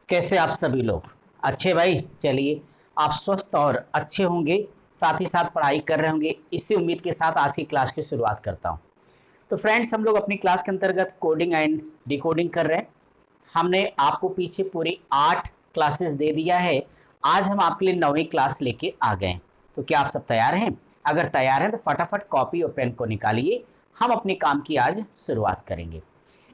कैसे आप सभी लोग अच्छे भाई। चलिए, आप स्वस्थ और अच्छे होंगे, साथ ही साथ पढ़ाई कर रहे होंगे, इसी उम्मीद के साथ आज की क्लास की शुरुआत करता हूं। तो फ्रेंड्स, हम लोग अपनी क्लास के अंतर्गत कोडिंग एंड डिकोडिंग कर रहे हैं। हमने आपको पीछे पूरी 8 क्लासेस दे दिया है। आज हम आपके लिए 9वीं क्लास लेके आ गए हैं। तो क्या आप सब तैयार हैं? अगर तैयार हैं तो फटाफट कॉपी और पेन को निकालिए, हम अपने काम की आज शुरुआत करेंगे।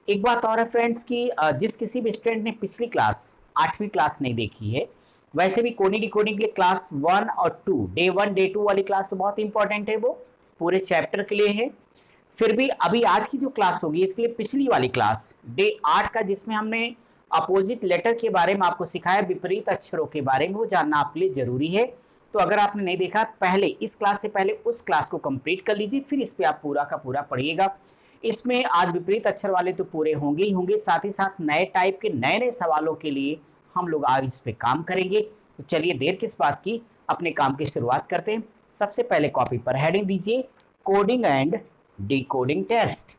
एक बात और है फ्रेंड्स कि जिस किसी भी स्टूडेंट ने पिछली क्लास 8वीं क्लास नहीं देखी है, वैसे भी कोडिंग डिकोडिंग के लिए क्लास 1 और 2, डे 1 डे 2 वाली क्लास तो बहुत इंपॉर्टेंट है, वो पूरे चैप्टर के लिए है। फिर भी अभी आज की जो क्लास होगी इसके लिए पिछली वाली क्लास डे 8 का, जिसमें हमने अपोजिट लेटर के बारे में आपको सिखाया, विपरीत अक्षरों के बारे में, वो जानना आपके लिए जरूरी है। तो अगर आपने नहीं देखा, पहले इस क्लास से पहले उस क्लास को कंप्लीट कर लीजिए, फिर इस पे आप पूरा का पूरा पढ़िएगा। इसमें आज विपरीत अक्षर वाले तो पूरे होंगे ही होंगे, साथ ही साथ नए टाइप के नए नए सवालों के लिए हम लोग आज इस पे काम करेंगे। तो चलिए देर किस बात की, अपने काम की शुरुआत करते हैं। सबसे पहले कॉपी पर हेडिंग दीजिए, coding and decoding test.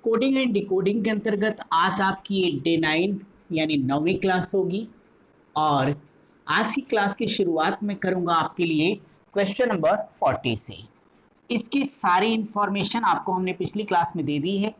Coding and decoding के अंतर्गत आज आपकी ये डे 9 यानी 9वीं क्लास होगी। और आज की क्लास की शुरुआत में करूंगा आपके लिए क्वेश्चन नंबर 40 से। इसकी सारी इंफॉर्मेशन आपको हमने पिछली क्लास में दे दी है।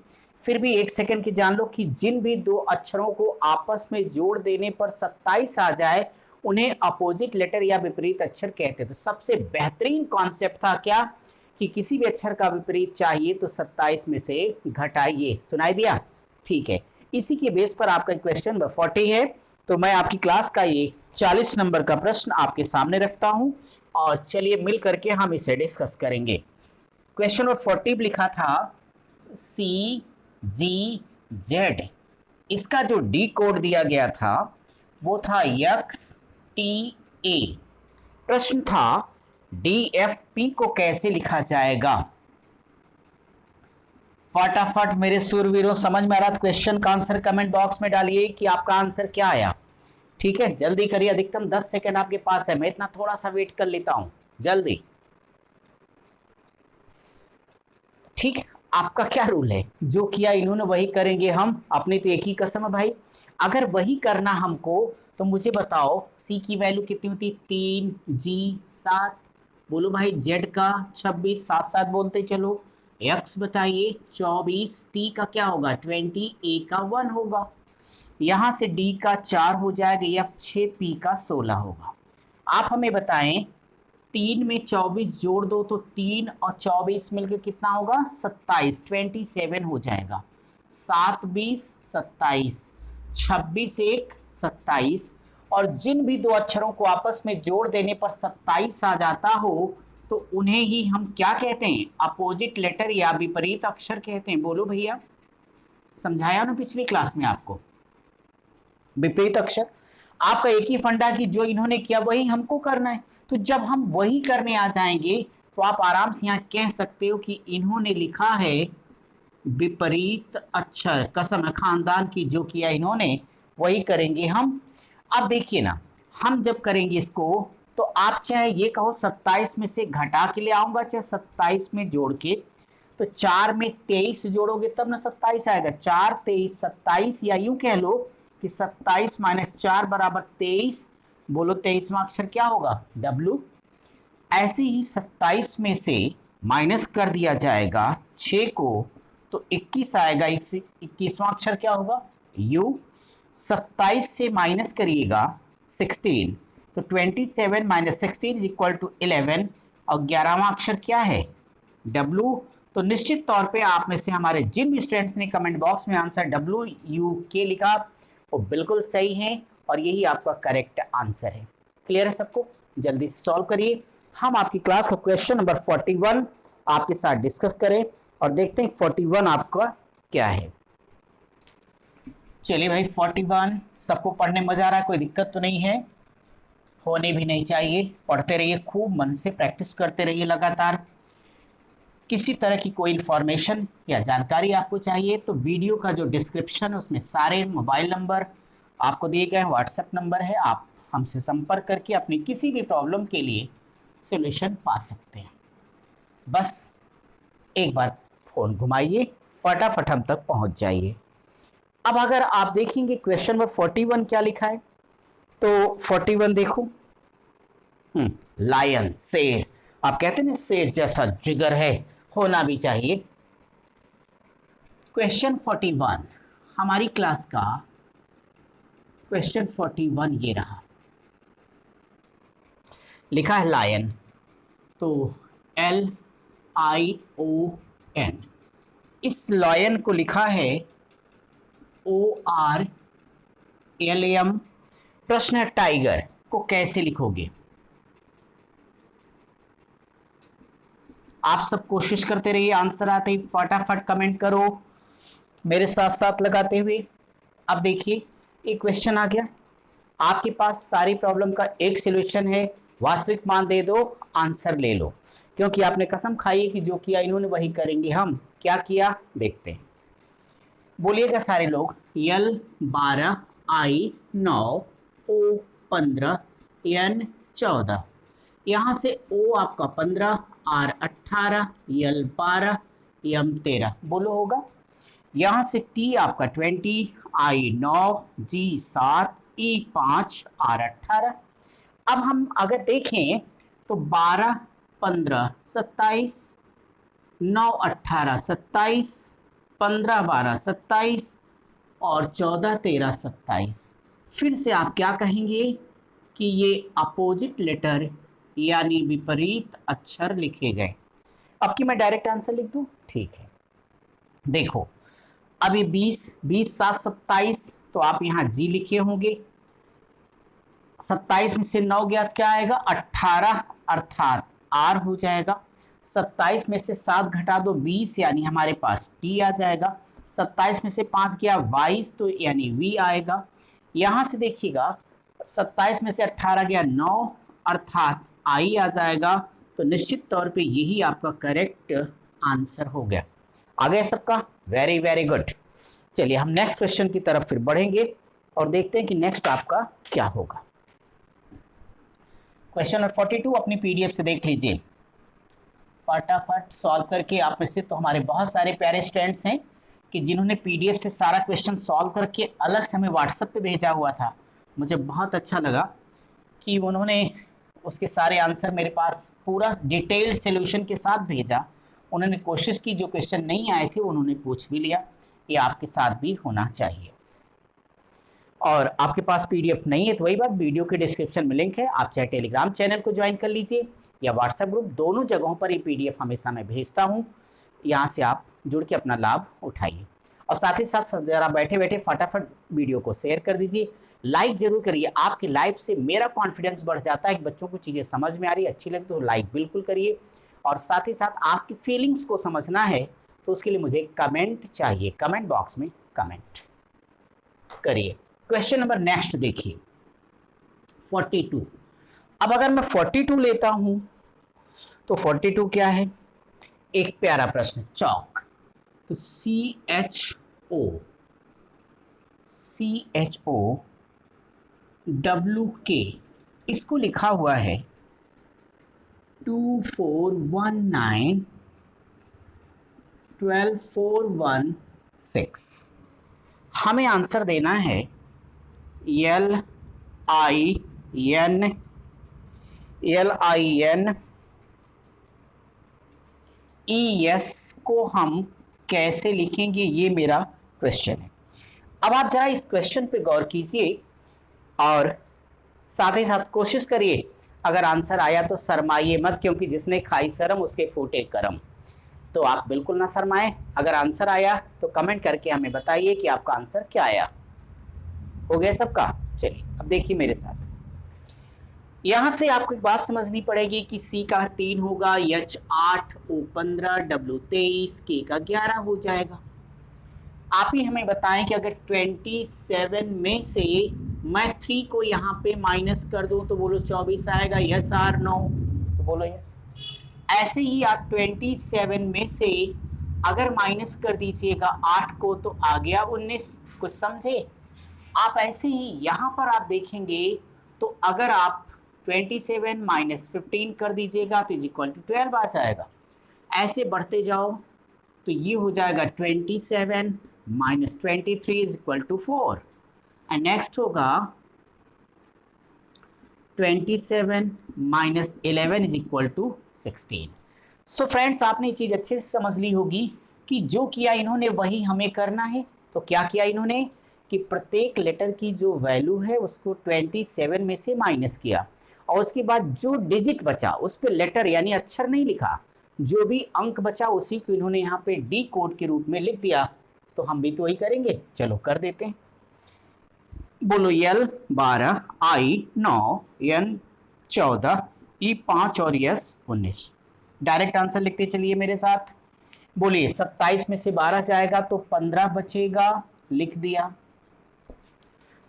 फिर भी एक सेकंड की जान लो कि जिन भी दो अक्षरों को आपस में जोड़ देने पर 27 आ जाए, उन्हें अपोजिट लेटर या विपरीत अक्षर कहते हैं। तो सबसे बेहतरीन कॉन्सेप्ट था क्या कि किसी भी अक्षर का विपरीत चाहिए तो 27 में से घटाइए। सुनाई दिया? ठीक है, इसी के बेस पर आपका क्वेश्चन नंबर 40 है। तो मैं आपकी क्लास का ये 40 नंबर का प्रश्न आपके सामने रखता हूं और चलिए मिल करके हम इसे डिस्कस करेंगे। क्वेश्चन नंबर 40 लिखा था CGZ। इसका जो डी कोड दिया गया था वो था XTA। प्रश्न था DFP को कैसे लिखा जाएगा। फटाफट मेरे सूरवीरों, समझ में आ रहा था क्वेश्चन का आंसर कमेंट बॉक्स में डालिए कि आपका आंसर क्या आया। ठीक है, जल्दी करिए, अधिकतम 10 सेकंड आपके पास है, मैं इतना थोड़ा सा वेट कर लेता हूं, जल्दी। ठीक है, आपका क्या रूल है, जो किया इन्होंने वही करेंगे हम, अपनी तो एक ही कसम है भाई। अगर वही करना हमको तो मुझे बताओ सी की वैल्यू कितनी होती? 3, जी 7, बोलो भाई, जेड का 26, साथ साथ बोलते चलो, एक्स बताइए 24, टी का क्या होगा 20, ए का 1 होगा, यहां से डी का 4 हो जाएगा, एफ 6, पी का 16 होगा। आप हमें बताएं, 3 में 24 जोड़ दो तो 3 और 24 मिलकर कितना होगा? 27, 27 हो जाएगा। 7 20 27, 26 1 27। और जिन भी दो अक्षरों को आपस में जोड़ देने पर 27 आ जाता हो तो उन्हें ही हम क्या कहते हैं? अपोजिट लेटर या विपरीत अक्षर कहते हैं। बोलो भैया, समझाया ना पिछली क्लास में आपको? विपरीत अक्षर आपका एक ही फंडा कि जो इन्होंने किया वही हमको करना है। तो जब हम वही करने आ जाएंगे तो आप आराम से यहां कह सकते हो कि इन्होंने लिखा है विपरीत अक्षर, कसम है खानदान की, जो किया इन्होंने वही करेंगे हम। अब देखिए ना, हम जब करेंगे इसको तो आप चाहे ये कहो 27 में से घटा के ले आऊंगा, चाहे 27 में जोड़ के, तो 4 में 23 जोड़ोगे तब ना 27 आएगा। 4 23 27, या यूं कह लो कि 27 - 4 बराबर 23। बोलो 23वां अक्षर क्या होगा? W। ऐसे ही 27 में से माइनस कर दिया जाएगा 6 को तो 21 आएगा। 21वां अक्षर क्या होगा? U। 27 से माइनस करिएगा 16 तो 27 - 16 = 11। और 11वां अक्षर क्या है? W। तो निश्चित तौर पे आप में से हमारे जिन भी स्टूडेंट्स ने कमेंट बॉक्स में आंसर WUK लिखा वो बिल्कुल सही है और यही आपका करेक्ट आंसर है। क्लियर है सबको? जल्दी से सॉल्व करिए। हम आपकी क्लास का क्वेश्चन नंबर 41 आपके साथ डिस्कस करें और देखते हैं 41 आपका क्या है। चलिए भाई, 41 सबको पढ़ने मजा आ रहा है? कोई दिक्कत तो नहीं है? होने भी नहीं चाहिए। पढ़ते रहिए, खूब मन से प्रैक्टिस करते रहिए लगातार। किसी तरह की कोई इन्फॉर्मेशन या जानकारी आपको चाहिए तो वीडियो का जो डिस्क्रिप्शन है उसमें सारे मोबाइल नंबर आपको दिए गए हैं, व्हाट्सएप नंबर है, आप हमसे संपर्क करके अपनी किसी भी प्रॉब्लम के लिए सॉल्यूशन पा सकते हैं। बस एक बार फोन घुमाइए, फटाफट हम तक पहुंच जाइए। अब अगर आप देखेंगे क्वेश्चन नंबर 41 क्या लिखा है, तो 41 देखो, लायन, शेर। आप कहते हैं ना शेर जैसा जिगर है, होना भी चाहिए। क्वेश्चन 41 हमारी क्लास का क्वेश्चन 41 ये रहा, लिखा है लायन, तो LION। इस लायन को लिखा है ORLM। प्रश्न है टाइगर को कैसे लिखोगे? आप सब कोशिश करते रहिए, आंसर आते ही फटाफट कमेंट करो मेरे साथ साथ लगाते हुए। अब देखिए एक क्वेश्चन आ गया, आपके पास सारी प्रॉब्लम का एक सॉल्यूशन है, वास्तविक मान दे दो, आंसर ले लो, क्योंकि आपने कसम खाई है कि जो किया इन्होंने वही करेंगे हम। क्या किया देखते हैं, बोलिएगा सारे लोग। L12 I9 O15 N14। यहाँ से O आपका 15, R 18, L12 M13, बोलो होगा। यहाँ से T आपका 20, I 9, G 7, E 5, R 18। अब हम अगर देखें तो 12 15 27, 9 18 27, 15 12 27 और 14 13 27। फिर से आप क्या कहेंगे कि ये अपोजिट लेटर यानी विपरीत अक्षर लिखे गए। अब कि मैं डायरेक्ट आंसर लिख दूं, ठीक है। देखो अभी 20 20 7 27, तो आप यहाँ जी लिखे होंगे। 27 में से 9 गया क्या आएगा 18, अर्थात आर हो जाएगा। 27 में से 7 घटा दो 20, यानी हमारे पास टी आ जाएगा। 27 में से 5 गया 22, तो यानी वी आएगा। यहाँ से देखिएगा 27 में से 18 गया 9, अर्थात आई आ जाएगा। तो निश्चित तौर पे यही आपका करेक्ट आंसर हो गया। आ गया सबका, वेरी वेरी गुड। चलिए हम नेक्स्ट क्वेश्चन की तरफ फिर बढ़ेंगे और देखते हैं कि नेक्स्ट आपका क्या होगा। क्वेश्चन नंबर 42 अपनी पीडीएफ से देख लीजिए, फटाफट सॉल्व करके। आप में से तो हमारे बहुत सारे प्यारे स्टूडेंट्स हैं कि जिन्होंने पीडीएफ से सारा क्वेश्चन सॉल्व करके अलग से हमें व्हाट्सएप पे भेजा हुआ था। मुझे बहुत अच्छा लगा कि उन्होंने उसके सारे आंसर मेरे पास पूरा डिटेल्ड सॉल्यूशन के साथ भेजा। उन्होंने कोशिश की, जो क्वेश्चन नहीं आए थे उन्होंने पूछ भी लिया। ये आपके साथ भी होना चाहिए। और आपके पास पीडीएफ नहीं है तो वही बात, वीडियो के डिस्क्रिप्शन में लिंक है, आप चाहे टेलीग्राम चैनल को ज्वाइन कर लीजिए या व्हाट्सएप ग्रुप, दोनों जगहों पर ये पीडीएफ हमेशा मैं भेजता हूँ। यहाँ से आप जुड़ के अपना लाभ उठाइए। और साथ ही साथ जरा बैठे बैठे फटाफट वीडियो को शेयर कर दीजिए, लाइक जरूर करिए। आपकी लाइक से मेरा कॉन्फिडेंस बढ़ जाता है कि बच्चों को चीज़ें समझ में आ रही है, अच्छी लगी तो लाइक बिल्कुल करिए। और साथ ही साथ आपकी फीलिंग्स को समझना है तो उसके लिए मुझे कमेंट चाहिए, कमेंट बॉक्स में कमेंट करिए। क्वेश्चन नंबर नेक्स्ट देखिए 42। अब अगर मैं 42 लेता हूं तो 42 क्या है, एक प्यारा प्रश्न, चौक। तो CHOWK, इसको लिखा हुआ है 2419 12416। हमें आंसर देना है LIN ES को हम कैसे लिखेंगे, ये मेरा क्वेश्चन है। अब आप जरा इस क्वेश्चन पे गौर कीजिए और साथ ही साथ कोशिश करिए, अगर आंसर आया तो शर्माइए मत, क्योंकि जिसने खाई शर्म उसके फूटे करम। तो आप बिल्कुल ना शर्माएं। अगर आंसर आया तो कमेंट करके हमें बताइए कि आपका आंसर क्या आया। हो गया सबका? चलिए अब देखिए मेरे साथ, यहां से आपको एक बात समझनी पड़ेगी कि C का 3 होगा, H 8, O 15, W 23, K का 11 हो जाएगा। आप ही हमें बताएं कि अगर 27 में से मैं 3 को यहाँ पे माइनस कर दूं तो बोलो 24 आएगा। Yes or no? तो बोलो यस। ऐसे ही आप 27 में से अगर माइनस कर दीजिएगा 8 को तो आ गया 19। कुछ समझे आप? ऐसे ही यहाँ पर आप देखेंगे तो अगर आप 27 माइनस 15 कर दीजिएगा तो इज इक्वल टू 12 आ जाएगा। ऐसे बढ़ते जाओ तो ये हो जाएगा 27 minus 23 is equal to 4 and next होगा 27 minus 11 is equal to 16। So friends आपने ये चीज़ अच्छे से समझ ली होगी कि जो किया इन्होंने वही हमें करना है। तो क्या किया इन्होंने कि प्रत्येक लेटर की जो वैल्यू है उसको 27 में से माइनस किया और उसके बाद जो डिजिट बचा उस पर लेटर यानी अक्षर नहीं लिखा, जो भी अंक बचा उसी को इन्होंने यहाँ पे डी कोड के रूप में लिख दिया। तो हम भी तो वही करेंगे, चलो कर देते हैं। बोलो L 12, I 9, N 14, E 5 और S 19। डायरेक्ट आंसर लिखते चलिए मेरे साथ। बोलिए 27 में से 12 जाएगा तो 15 बचेगा, लिख दिया।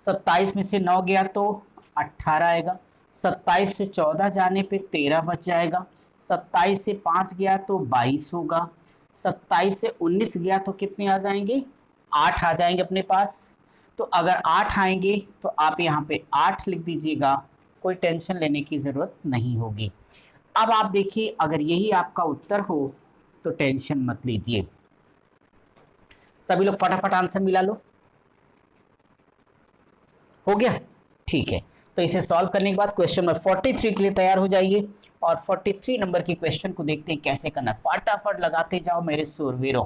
27 में से 9 गया तो 18 आएगा। 27 से 14 जाने पे 13 बच जाएगा। 27 से 5 गया तो 22 होगा। 27 से 19 गया तो कितने आ जाएंगे? 8 आ जाएंगे अपने पास। तो अगर 8 आएंगे तो आप यहाँ पे 8 लिख दीजिएगा, कोई टेंशन लेने की ज़रूरत नहीं होगी। अब आप देखिए अगर यही आपका उत्तर हो तो टेंशन मत लीजिए। सभी लोग फटाफट आंसर मिला लो। हो गया? ठीक है, तो इसे सॉल्व करने के बाद क्वेश्चन नंबर 43 के लिए तैयार हो जाइए और 43 नंबर की क्वेश्चन को देखते हैं कैसे करना। फटाफट लगाते जाओ मेरे सूरवीरों।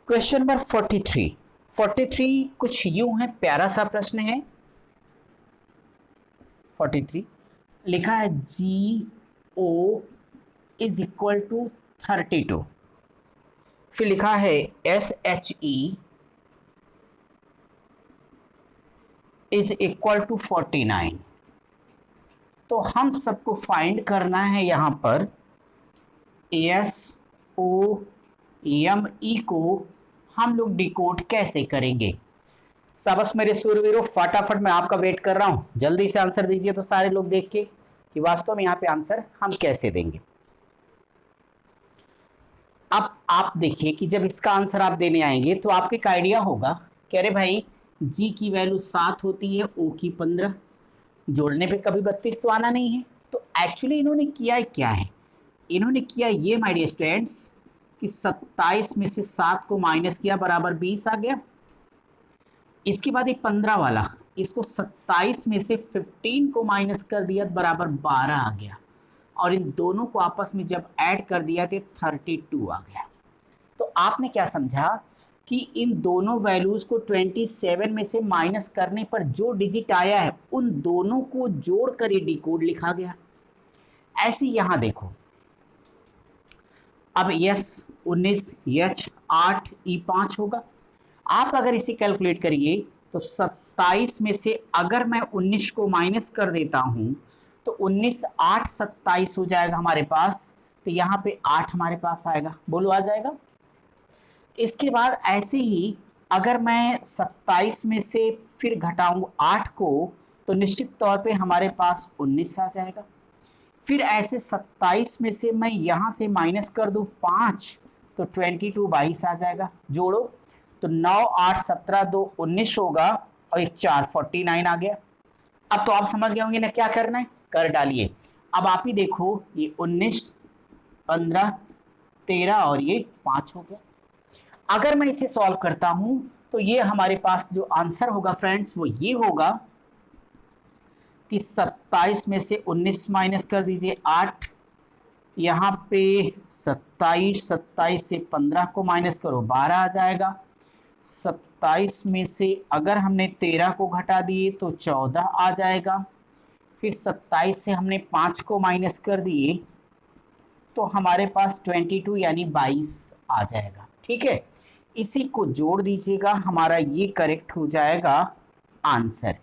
क्वेश्चन नंबर 43 कुछ यूं है, प्यारा सा प्रश्न है। 43 लिखा है GO इज इक्वल टू 32, फिर लिखा है SHE इज इक्वल टू 49। तो हम सबको फाइंड करना है यहां पर SOME को हम लोग डिकोड कैसे करेंगे। सबस मेरे सूरवीरों फटाफट मैं आपका वेट कर रहा हूं, जल्दी से आंसर दीजिए तो सारे लोग देख के कि वास्तव में यहाँ पे आंसर हम कैसे देंगे। अब आप देखिए कि जब इसका आंसर आप देने आएंगे तो आपको एक आइडिया होगा कि अरे भाई जी की वैल्यू 7 होती है, ओ की 15, जोड़ने पे कभी 32 तो आना नहीं है। तो एक्चुअली इन्होंने किया क्या है, इन्होंने किया ये माय डियर स्टूडेंट्स कि 27 में से 7 को माइनस किया बराबर 20 आ गया। इसके बाद एक 15 वाला, इसको 27 में से 15 को माइनस कर दिया बराबर 12 आ गया और इन दोनों को आपस में जब ऐड कर दिया तो 32 आ गया। तो आपने क्या समझा कि इन दोनों वैल्यूज को 27 में से माइनस करने पर जो डिजिट आया है उन दोनों को जोड़कर ये डिकोड लिखा गया। ऐसे यहां देखो, अब S 19, H 8, E 5 होगा। आप अगर इसे कैलकुलेट करिए तो 27 में से अगर मैं 19 को माइनस कर देता हूं तो 19 8 27 हो जाएगा हमारे पास। तो यहाँ पे 8 हमारे पास आएगा, बोलो आ जाएगा। इसके बाद ऐसे ही अगर मैं 27 में से फिर घटाऊं 8 को तो निश्चित तौर पे हमारे पास 19 आ जाएगा। फिर ऐसे 27 में से मैं यहाँ से माइनस कर दूं 5 तो 22 22 आ जाएगा, जोड़ो तो 9 8 17 2 19 होगा और एक 4 49 आ गया। अब तो आप समझ गए होंगे ना क्या करना है, कर डालिए। अब आप ही देखो ये 19 15 13 और ये 5 हो गया। अगर मैं इसे सॉल्व करता हूं तो ये हमारे पास जो आंसर होगा फ्रेंड्स वो ये होगा कि 27 में से 19 माइनस कर दीजिए 8, यहाँ पे 27 से 15 को माइनस करो 12 आ जाएगा। 27 में से अगर हमने 13 को घटा दिए तो 14 आ जाएगा। फिर 27 से हमने 5 को माइनस कर दिए तो हमारे पास 22 यानी 22 आ जाएगा। ठीक है, इसी को जोड़ दीजिएगा, हमारा ये करेक्ट हो जाएगा आंसर।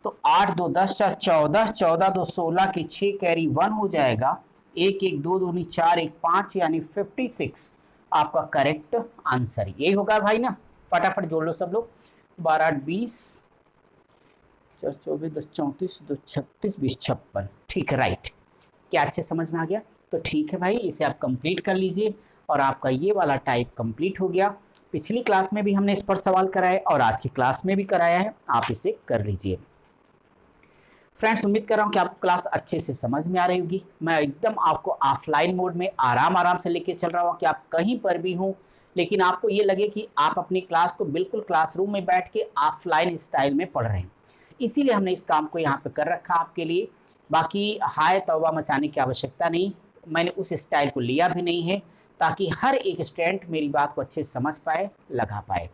तो 8 2 10 4 14, 14 2 16 की 6 कैरी 1 हो जाएगा। 1 1 2 2 4 1 5 यानी 56 आपका करेक्ट आंसर यही होगा भाई ना। फटाफट जोड़ लो सब लोग, 12 8 20 4 24 10 34 2 36 20 56। ठीक है, राइट। क्या अच्छे समझ में आ गया? तो ठीक है भाई, इसे आप कंप्लीट कर लीजिए और आपका ये वाला टाइप कंप्लीट हो गया। पिछली क्लास में भी हमने इस पर सवाल कराए और आज की क्लास में भी कराया है, आप इसे कर लीजिए। फ्रेंड्स, उम्मीद कर रहा हूँ कि आपको क्लास अच्छे से समझ में आ रही होगी। मैं एकदम आपको ऑफलाइन मोड में आराम आराम से लेके चल रहा हूँ कि आप कहीं पर भी हों, लेकिन आपको ये लगे कि आप अपनी क्लास को बिल्कुल क्लासरूम में बैठ के ऑफलाइन स्टाइल में पढ़ रहे हैं। इसीलिए हमने इस काम को यहाँ पे कर रखा आपके लिए। बाकी हाय तौबा मचाने की आवश्यकता नहीं, मैंने उस स्टाइल को लिया भी नहीं है, ताकि हर एक स्टूडेंट मेरी बात को अच्छे से समझ पाए, लगा पाए।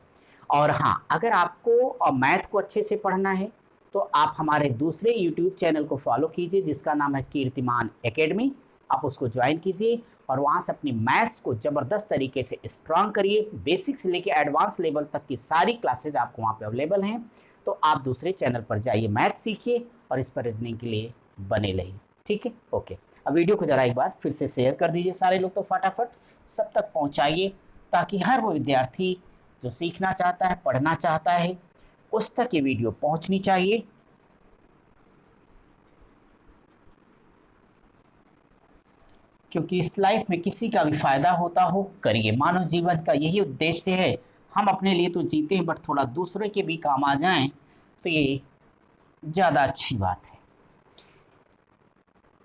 और हाँ, अगर आपको मैथ को अच्छे से पढ़ना है तो आप हमारे दूसरे यूट्यूब चैनल को फॉलो कीजिए जिसका नाम है कीर्तिमान एकेडमी। आप उसको ज्वाइन कीजिए और वहाँ से अपनी मैथ्स को ज़बरदस्त तरीके से स्ट्रांग करिए। बेसिक से लेकर एडवांस लेवल तक की सारी क्लासेज आपको वहाँ पे अवेलेबल हैं। तो आप दूसरे चैनल पर जाइए, मैथ सीखिए और इस पर रीजनिंग के लिए बने रहिए। ठीक है, ओके। अब वीडियो को ज़रा एक बार फिर से शेयर कर दीजिए सारे लोग, तो फटाफट सब तक पहुँचाइए, ताकि हर वो विद्यार्थी जो सीखना चाहता है, पढ़ना चाहता है, उस तक ये वीडियो पहुंचनी चाहिए। क्योंकि इस लाइफ में किसी का भी फायदा होता हो, करिए। मानव जीवन का यही उद्देश्य है। हम अपने लिए तो जीते हैं, बट थोड़ा दूसरे के भी काम आ जाएं तो ये ज़्यादा अच्छी बात है।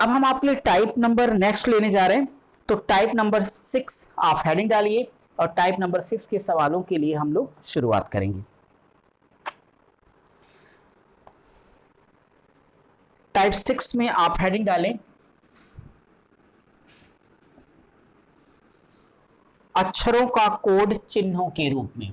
अब हम आपके लिए टाइप नंबर नेक्स्ट लेने जा रहे हैं। तो टाइप नंबर 6 आप हेडिंग डालिए और टाइप नंबर 6 के सवालों के लिए हम लोग शुरुआत करेंगे। टाइप 6 में आप हेडिंग डालें अक्षरों का कोड चिन्हों के रूप में।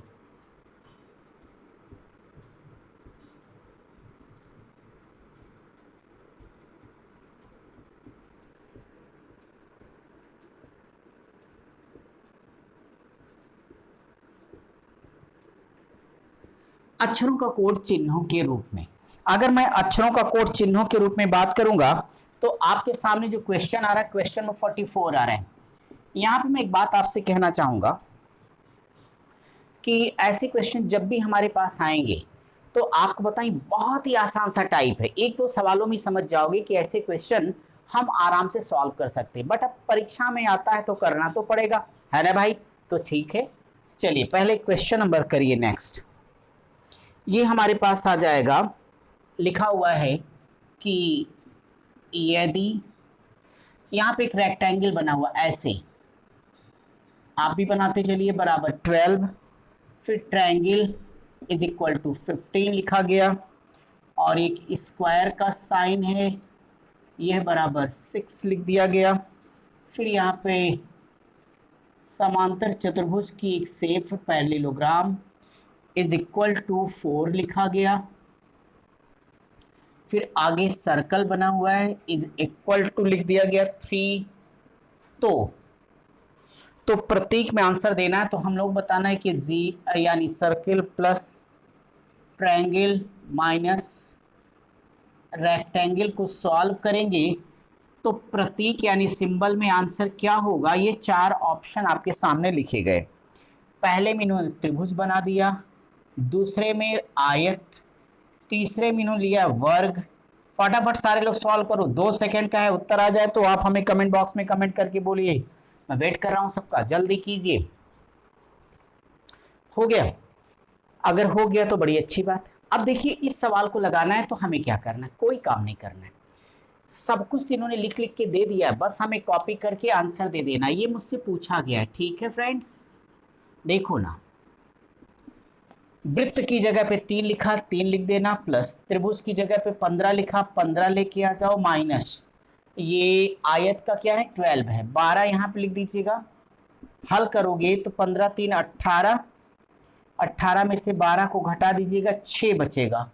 अक्षरों का कोड चिन्हों के रूप में। अगर मैं अक्षरों का कोड चिन्हों के रूप में बात करूंगा तो आपके सामने जो क्वेश्चन आ रहा है, क्वेश्चन नंबर 44 आ रहा है। यहां पे मैं एक बात आपसे कहना चाहूंगा कि ऐसे क्वेश्चन जब भी हमारे पास आएंगे तो आपको बताएं, बहुत ही आसान सा टाइप है। एक दो सवालों में समझ जाओगे कि ऐसे क्वेश्चन हम आराम से सॉल्व कर सकते हैं, बट अब परीक्षा में आता है तो करना तो पड़ेगा, है ना भाई? तो ठीक है, चलिए पहले क्वेश्चन नंबर करिए नेक्स्ट। ये हमारे पास आ जाएगा, लिखा हुआ है कि यदि यहाँ पे एक रेक्टेंगल बना हुआ ऐसे, आप भी बनाते चलिए, बराबर 12, फिर ट्रायंगल इज इक्वल टू 15 लिखा गया, और एक स्क्वायर का साइन है, यह बराबर 6 लिख दिया गया। फिर यहाँ पे समांतर चतुर्भुज की एक shape parallelogram is equal to 4 लिखा गया। फिर आगे सर्कल बना हुआ है, इज इक्वल टू लिख दिया गया 3। तो प्रतीक में आंसर देना है, तो हम लोग बताना है कि जी यानी circle plus triangle minus rectangle को सॉल्व करेंगे तो प्रतीक यानी सिंबल में आंसर क्या होगा। ये 4 ऑप्शन आपके सामने लिखे गए। पहले में इन्होंने त्रिभुज बना दिया, दूसरे में आयत, तीसरे में इन्होंने लिया वर्ग। फटाफट सारे लोग सॉल्व करो, 2 सेकंड का है, उत्तर आ जाए तो आप हमें कमेंट बॉक्स में कमेंट करके बोलिए। मैं वेट कर रहा हूं सबका, जल्दी कीजिए। हो गया? अगर हो गया तो बड़ी अच्छी बात। अब देखिए, इस सवाल को लगाना है तो हमें क्या करना है, कोई काम नहीं करना है। सब कुछ इन्होंने लिख लिख के दे दिया है, बस हमें कॉपी करके आंसर दे देना। ये मुझसे पूछा गया है, ठीक है फ्रेंड्स? देखो ना, वृत्त की जगह पे 3 लिखा, 3 लिख देना, प्लस त्रिभुज की जगह पे 15 लिखा, 15 लेके आ जाओ, माइनस ये आयत का क्या है 12 है, 12 यहाँ पे लिख दीजिएगा। हल करोगे तो 15 3 18, 18 में से 12 को घटा दीजिएगा, 6 बचेगा।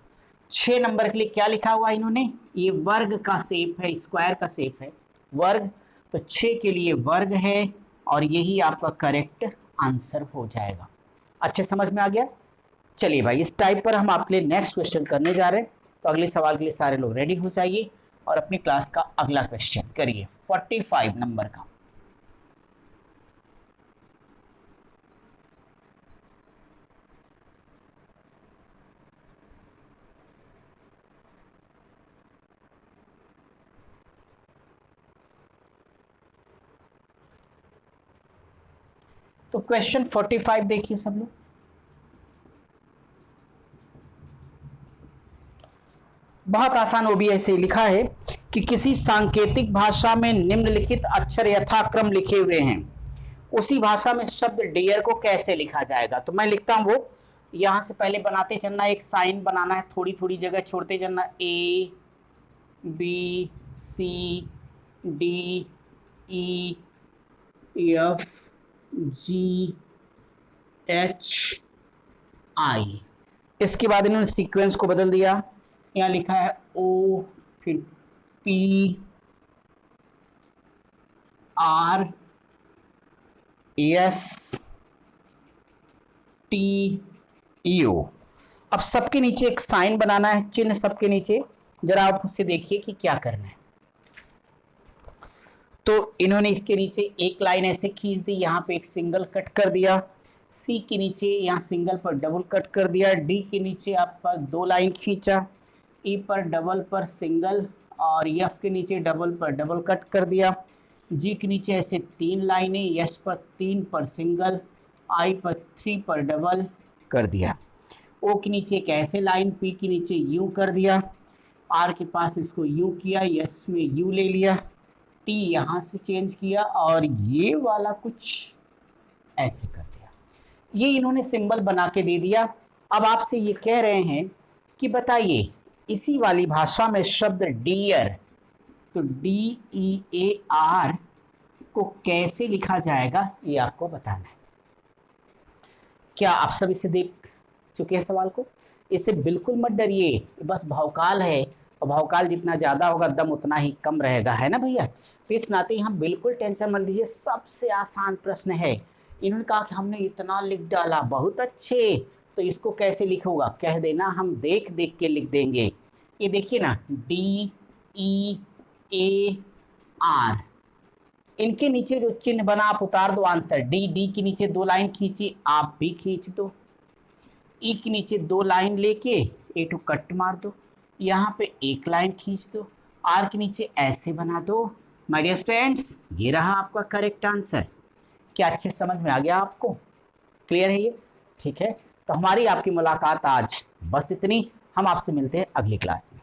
6 नंबर के लिए क्या लिखा हुआ है इन्होंने, ये वर्ग का शेप है, स्क्वायर का शेप है वर्ग, तो 6 के लिए वर्ग है और यही आपका करेक्ट आंसर हो जाएगा। अच्छे समझ में आ गया? चलिए भाई, इस टाइप पर हम आपके लिए नेक्स्ट क्वेश्चन करने जा रहे हैं। तो अगले सवाल के लिए सारे लोग रेडी हो जाइए और अपनी क्लास का अगला क्वेश्चन करिए 45 नंबर का। तो क्वेश्चन 45 देखिए सब लोग। बहुत आसान, वो भी ऐसे लिखा है कि किसी सांकेतिक भाषा में निम्नलिखित अक्षर यथाक्रम लिखे हुए हैं, उसी भाषा में शब्द डियर को कैसे लिखा जाएगा। तो मैं लिखता हूं, वो यहां से पहले बनाते चलना, एक साइन बनाना है, थोड़ी थोड़ी जगह छोड़ते चलना, A B C D E F G H I. इसके बाद इन्होंने सीक्वेंस को बदल दिया, यहाँ लिखा है ओ, फिर P R S T U. अब सबके नीचे एक साइन बनाना है, चिन्ह सबके नीचे, जरा आप उससे देखिए कि क्या करना है। तो इन्होंने इसके नीचे एक लाइन ऐसे खींच दी, यहाँ पे एक सिंगल कट कर दिया, सी के नीचे यहाँ सिंगल पर डबल कट कर दिया, डी के नीचे आप पास 2 लाइन खींचा, ई पर डबल पर सिंगल, और एफ के नीचे डबल पर डबल कट कर दिया, जी के नीचे ऐसे 3 लाइनें, एस पर 3 पर सिंगल, आई पर 3 पर डबल कर दिया, ओ के नीचे एक ऐसे लाइन, पी के नीचे यू कर दिया, आर के पास इसको यू किया, एस में यू ले लिया, टी यहाँ से चेंज किया, और ये वाला कुछ ऐसे कर दिया। ये इन्होंने सिंबल बना के दे दिया। अब आपसे ये कह रहे हैं कि बताइए इसी वाली भाषा में शब्द डियर, तो डी ई ए आर को कैसे लिखा जाएगा, ये आपको बताना है। क्या आप सब इसे देख चुके हैं सवाल को? इसे बिल्कुल मत डरिए, बस भौकाल है, और भौकाल जितना ज़्यादा होगा दम उतना ही कम रहेगा, है ना भैया। तो इस नाते यहाँ बिल्कुल टेंशन मत लीजिए, सबसे आसान प्रश्न है। इन्होंने कहा कि हमने इतना लिख डाला, बहुत अच्छे, तो इसको कैसे लिखोगा, कह देना हम देख देख के लिख देंगे। ये देखिए ना, डी ई ए आर, इनके नीचे जो चिन्ह बना आप उतार दो आंसर। डी, डी के नीचे 2 लाइन खींची, आप भी खींच दो, ई के नीचे 2 लाइन लेके ए टू कट मार दो, यहाँ पे 1 लाइन खींच दो, आर के नीचे ऐसे बना दो। माय डियर स्टूडेंट्स, ये रहा आपका करेक्ट आंसर। क्या अच्छे समझ में आ गया आपको? क्लियर है ये? ठीक है, तो हमारी आपकी मुलाकात आज बस इतनी। हम आपसे मिलते हैं अगली क्लास में।